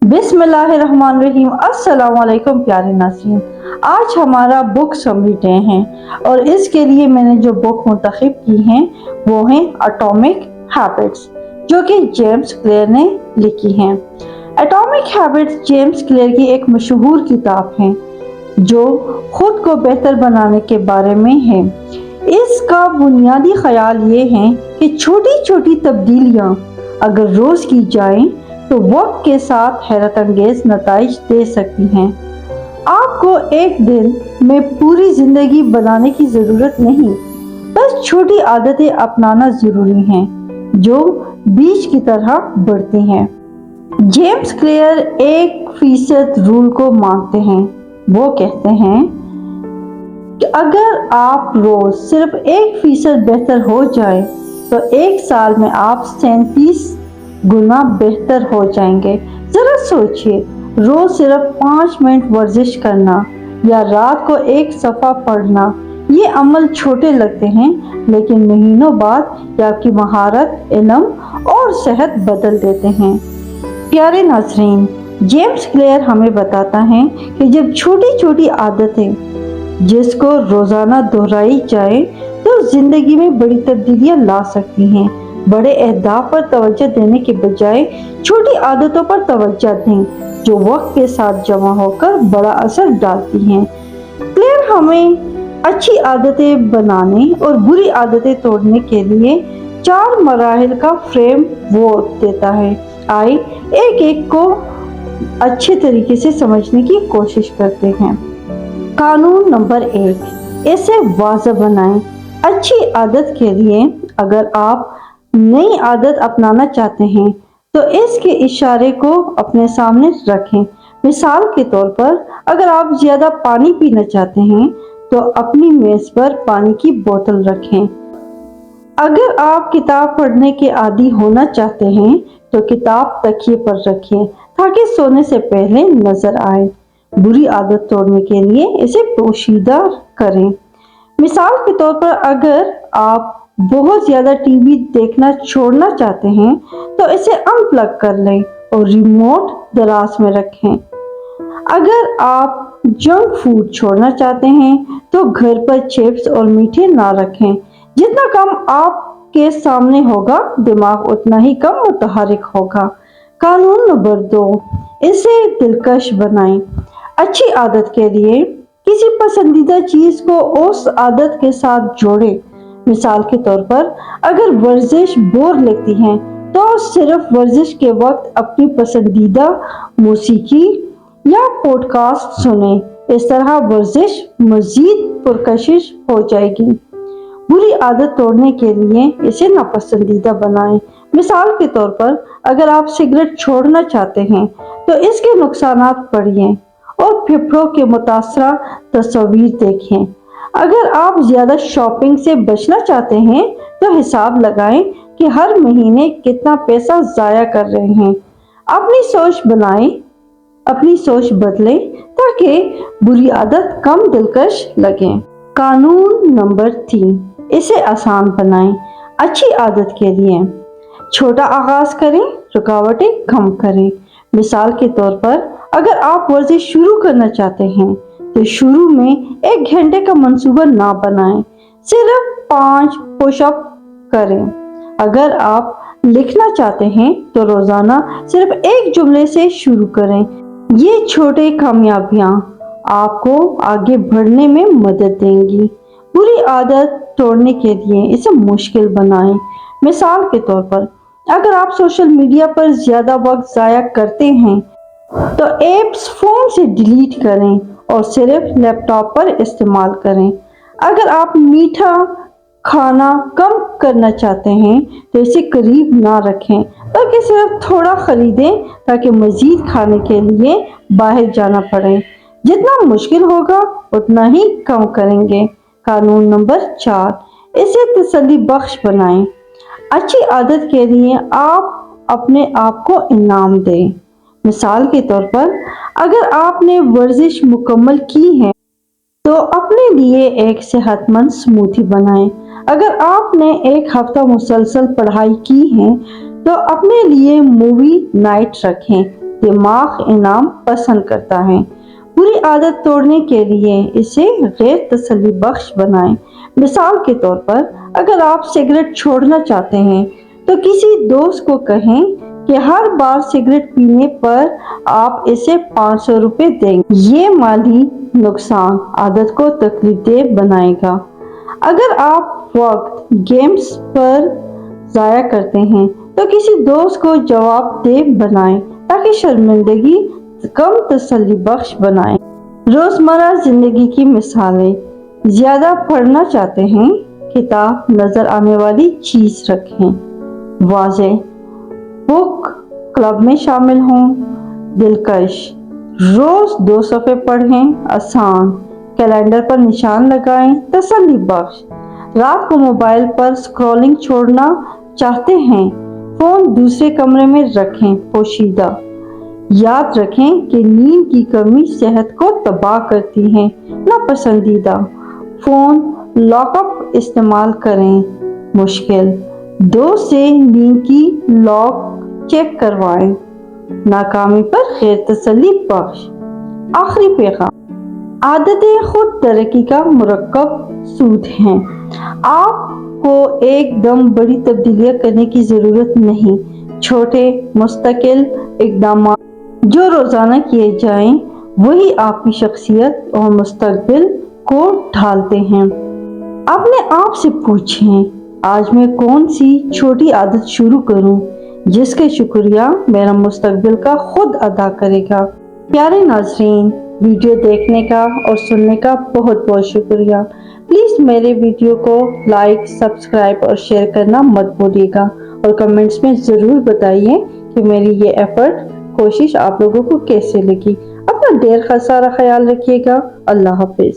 बिस्मिल्लाहिर्रहमानिर्रहीम। अस्सलाम वालेकुम प्यारे नाज़रीन, आज हमारा बुक समरी डे है और इसके लिए मैंने जो बुक मुंतखब की हैं वो हैं एटॉमिक हैबिट्स, जो कि जेम्स क्लियर ने लिखी हैं। एटॉमिक हैबिट्स जेम्स क्लियर की एक मशहूर किताब है जो खुद को बेहतर बनाने के बारे में है। इसका बुनियादी ख्याल ये है कि छोटी छोटी तब्दीलियां अगर रोज की जाएं तो वक्त के साथ हैरत अंगेज नताइज दे सकती हैं। आपको एक दिन में पूरी जिंदगी बनाने की जरूरत नहीं, बस छोटी आदतें अपनाना जरूरी हैं जो बीज की तरह बढ़ती हैं। जेम्स क्लियर 1% रूल को मानते हैं। वो कहते हैं कि अगर आप रोज सिर्फ 1% बेहतर हो जाए तो एक साल में आप 37 गुना बेहतर हो जाएंगे। जरा सोचिए, रोज सिर्फ 5 मिनट वर्जिश करना या रात को एक सफ़ा पढ़ना, ये अमल छोटे लगते हैं लेकिन महीनों बाद आपकी महारत, इल्म और सेहत बदल देते हैं। प्यारे नाज़रीन, जेम्स क्लियर हमें बताता है कि जब छोटी छोटी आदतें जिसको रोजाना दोहराई जाए तो जिंदगी में बड़ी तब्दीलियां ला सकती हैं। बड़े अहदाफ पर तवज्जो देने के बजाय छोटी आदतों पर तवज्जो दें जो वक्त के साथ जमा होकर बड़ा असर डालती हैं। क्लियर हमें अच्छी आदतें बनाने और बुरी आदतें तोड़ने के लिए 4 मराहिल का फ्रेम वो देता है। आइए एक एक को अच्छे तरीके से समझने की कोशिश करते हैं। कानून नंबर 1, इसे वाज़ेह बनाएं। अच्छी आदत के लिए अगर आप नई आदत अपनाना चाहते हैं तो इसके इशारे को अपने सामने रखें। मिसाल के तौर पर, अगर आप ज्यादा पानी पीना चाहते हैं तो अपनी मेज पर पानी की बोतल रखें। अगर आप किताब पढ़ने के आदी होना चाहते हैं तो किताब तकिए पर रखें ताकि सोने से पहले नजर आए। बुरी आदत तोड़ने के लिए इसे पोशीदा करें। मिसाल के तौर पर, अगर आप बहुत ज्यादा टीवी देखना छोड़ना चाहते हैं तो इसे अनप्लग कर लें और रिमोट दराज में रखें। अगर आप जंक फूड छोड़ना चाहते हैं तो घर पर चिप्स और मीठे ना रखें। जितना कम आपके सामने होगा, दिमाग उतना ही कम मुतहरिक होगा। कानून नंबर 2, इसे दिलकश बनाएं। अच्छी आदत के लिए किसी पसंदीदा चीज को उस आदत के साथ जोड़ें। मिसाल के तौर पर, अगर वर्जिश बोर लगती है तो सिर्फ वर्जिश के वक्त अपनी पसंदीदा मौसीकी या पॉडकास्ट सुने। इस तरह वर्जिश मजीद पुरकशिश हो जाएगी। बुरी आदत तोड़ने के लिए इसे नापसंदीदा बनाएं। मिसाल के तौर पर, अगर आप सिगरेट छोड़ना चाहते हैं तो इसके नुकसानात पढ़िए और फेफड़ों के मुतासरा तस्वीर देखें। अगर आप ज्यादा शॉपिंग से बचना चाहते हैं तो हिसाब लगाएं कि हर महीने कितना पैसा जाया कर रहे हैं। अपनी सोच बनाएं, अपनी सोच बदलें ताकि बुरी आदत कम दिलकश लगे। कानून नंबर 3, इसे आसान बनाएं। अच्छी आदत के लिए छोटा आगाज करें, रुकावटें कम करें। मिसाल के तौर पर, अगर आप वर्जिश शुरू करना चाहते हैं तो शुरू में 1 घंटे का मंसूबा ना बनाएं, सिर्फ 5 पुशअप करें। अगर आप लिखना चाहते हैं तो रोजाना सिर्फ 1 जुमले से शुरू करें। ये छोटे कामयाबियां आपको आगे बढ़ने में मदद देंगी। बुरी आदत तोड़ने के लिए इसे मुश्किल बनाएं। मिसाल के तौर पर, अगर आप सोशल मीडिया पर ज्यादा वक्त जाया करते हैं तो एप्स फोन से डिलीट करें और सिर्फ लैपटॉप पर इस्तेमाल करें। अगर आप मीठा खाना कम करना चाहते हैं तो इसे करीब ना रखें, बल्कि सिर्फ थोड़ा खरीदें ताकि मजीद खाने के लिए बाहर जाना पड़े। जितना मुश्किल होगा उतना ही कम करेंगे। कानून नंबर 4, इसे तसल्ली बख्श बनाएं। अच्छी आदत के लिए आप अपने आप को इनाम दें। मिसाल के तौर पर, अगर आपने वर्जिश मुकम्मल की है तो अपने लिए एक सेहतमंद स्मूथी बनाएं। अगर आपने 1 हफ्ता मुसलसल पढ़ाई की है तो अपने लिए मूवी नाइट रखें دماغ انعام پسند کرتا ہے۔ بری عادت توڑنے کے لیے اسے غیر تسلی بخش بنائیں۔ مثال کے طور پر اگر آپ سگریٹ چھوڑنا چاہتے ہیں تو کسی دوست کو کہیں کہ ہر بار سگریٹ پینے پر آپ اسے 500 روپے دیں گے۔ یہ مالی نقصان عادت کو تکلیف دہ بنائے گا۔ اگر آپ وقت گیمز پر ضائع کرتے ہیں تو کسی دوست کو جواب دہ بنائیں تاکہ شرمندگی کم تسلی بخش بنائیں۔ روزمرہ زندگی کی مثالیں: زیادہ پڑھنا چاہتے ہیں؟ کتاب نظر آنے والی چیز رکھیں۔ واضح: بک کلب میں شامل ہوں۔ دلکش: روز 2 صفحے پڑھیں۔ آسان: کیلنڈر پر نشان لگائیں۔ تسلی بخش: رات کو موبائل پر سکرولنگ چھوڑنا چاہتے ہیں؟ فون دوسرے کمرے میں رکھیں۔ پوشیدہ: یاد رکھیں کہ نیند کی کمی صحت کو تباہ کرتی ہے۔ ناپسندیدہ: فون لاک اپ استعمال کریں۔ مشکل: دوست سے نیند کی لاگ چیک کروائیں۔ ناکامی پر غیر تسلی بخش۔ آخری پیغام: عادتیں خود ترقی کا مرکب سود ہیں۔ آپ کو ایک دم بڑی تبدیلیاں کرنے کی ضرورت نہیں۔ چھوٹے مستقل اقدامات جو روزانہ کیے جائیں وہی آپ کی شخصیت اور مستقبل کو ڈھالتے ہیں۔ اپنے آپ سے پوچھیں، آج میں کون سی چھوٹی عادت شروع کروں جس کے شکریہ میرا مستقبل کا خود ادا کرے گا۔ پیارے ناظرین، ویڈیو دیکھنے کا اور سننے کا بہت بہت شکریہ۔ پلیز میرے ویڈیو کو لائک، سبسکرائب اور شیئر کرنا مت بھولیے گا، اور کمنٹس میں ضرور بتائیے کہ میری یہ کوشش آپ لوگوں کو کیسے لگی۔ اپنا ڈھیر سارا خیال رکھیے گا۔ اللہ حافظ۔